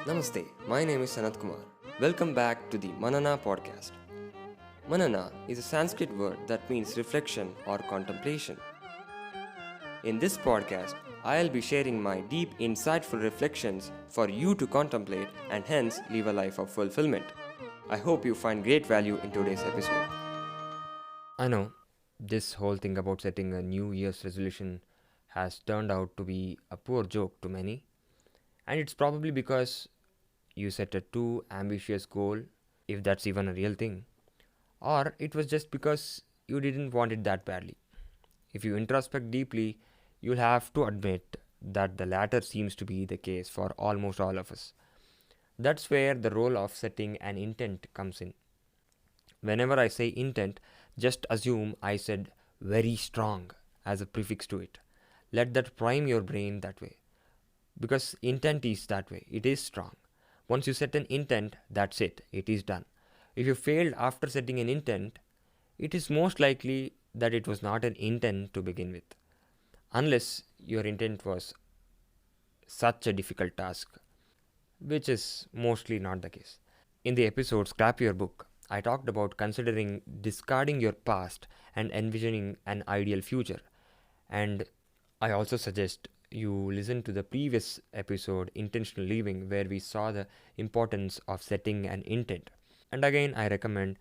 Namaste, my name is Sanat Kumar. Welcome back to the Manana Podcast. Manana is a Sanskrit word that means reflection or contemplation. In this podcast, I'll be sharing my deep, insightful reflections for you to contemplate and hence live a life of fulfillment. I hope you find great value in today's episode. I know this whole thing about setting a New Year's resolution has turned out to be a poor joke to many, and it's probably because you set a too ambitious goal, if that's even a real thing, or it was just because you didn't want it that badly. If you introspect deeply, you'll have to admit that the latter seems to be the case for almost all of us. That's where the role of setting an intent comes in. Whenever I say intent, just assume I said very strong as a prefix to it. Let that prime your brain that way. Because intent is that way, it is strong. Once you set an intent, that's it, it is done. If you failed after setting an intent, it is most likely that it was not an intent to begin with. Unless your intent was such a difficult task, which is mostly not the case. In the episode Scrap Your Book, I talked about considering discarding your past and envisioning an ideal future. And I also suggest you listen to the previous episode, Intentional Living, where we saw the importance of setting an intent. And again, I recommend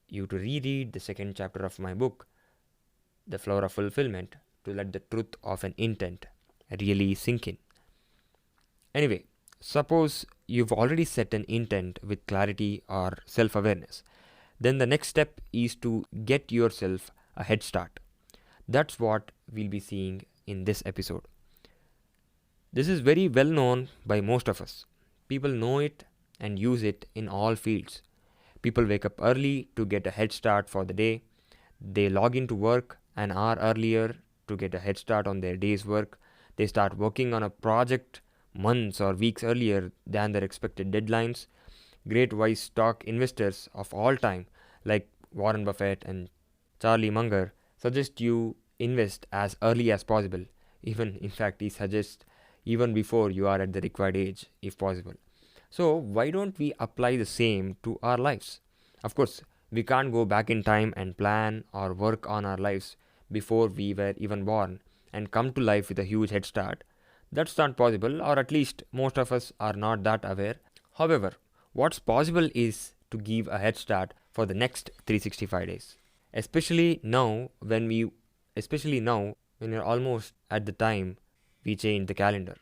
you to reread the second chapter of my book, The Flower of Fulfillment, to let the truth of an intent really sink in. Anyway, suppose you've already set an intent with clarity or self-awareness. Then the next step is to get yourself a head start. That's what we'll be seeing in this episode. This is very well known by most of us. People know it and use it in all fields. People wake up early to get a head start for the day. They log into work an hour earlier to get a head start on their day's work. They start working on a project months or weeks earlier than their expected deadlines. Great wise stock investors of all time, like Warren Buffett and Charlie Munger, suggest you invest as early as possible. Even, in fact, he suggests even before you are at the required age, if possible. So, why don't we apply the same to our lives? Of course, we can't go back in time and plan or work on our lives before we were even born and come to life with a huge head start. That's not possible, or at least most of us are not that aware. However, what's possible is to give a head start for the next 365 days. Especially now when you're almost at the time we change the calendar.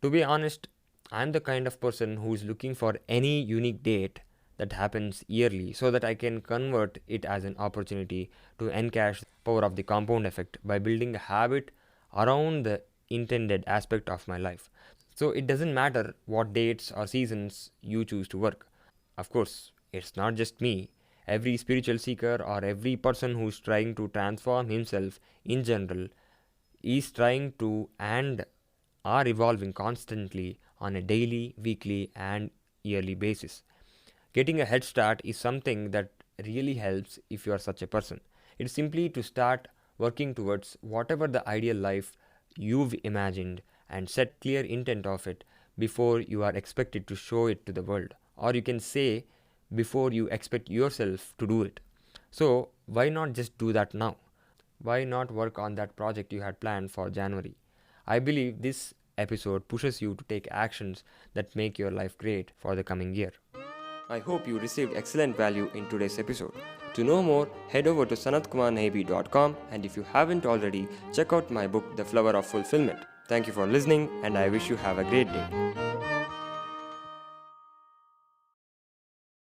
To be honest, I'm the kind of person who is looking for any unique date that happens yearly so that I can convert it as an opportunity to encash the power of the compound effect by building a habit around the intended aspect of my life. So it doesn't matter what dates or seasons you choose to work. Of course, it's not just me. Every spiritual seeker or every person who's trying to transform himself in general is trying to and are evolving constantly on a daily, weekly, and yearly basis. Getting a head start is something that really helps if you are such a person. It's simply to start working towards whatever the ideal life you've imagined and set clear intent of it before you are expected to show it to the world. Or you can say before you expect yourself to do it. So why not just do that now? Why not work on that project you had planned for January? I believe this episode pushes you to take actions that make your life great for the coming year. I hope you received excellent value in today's episode. To know more, head over to sanatkumarnabi.com, and if you haven't already, check out my book, The Flower of Fulfillment. Thank you for listening, and I wish you have a great day.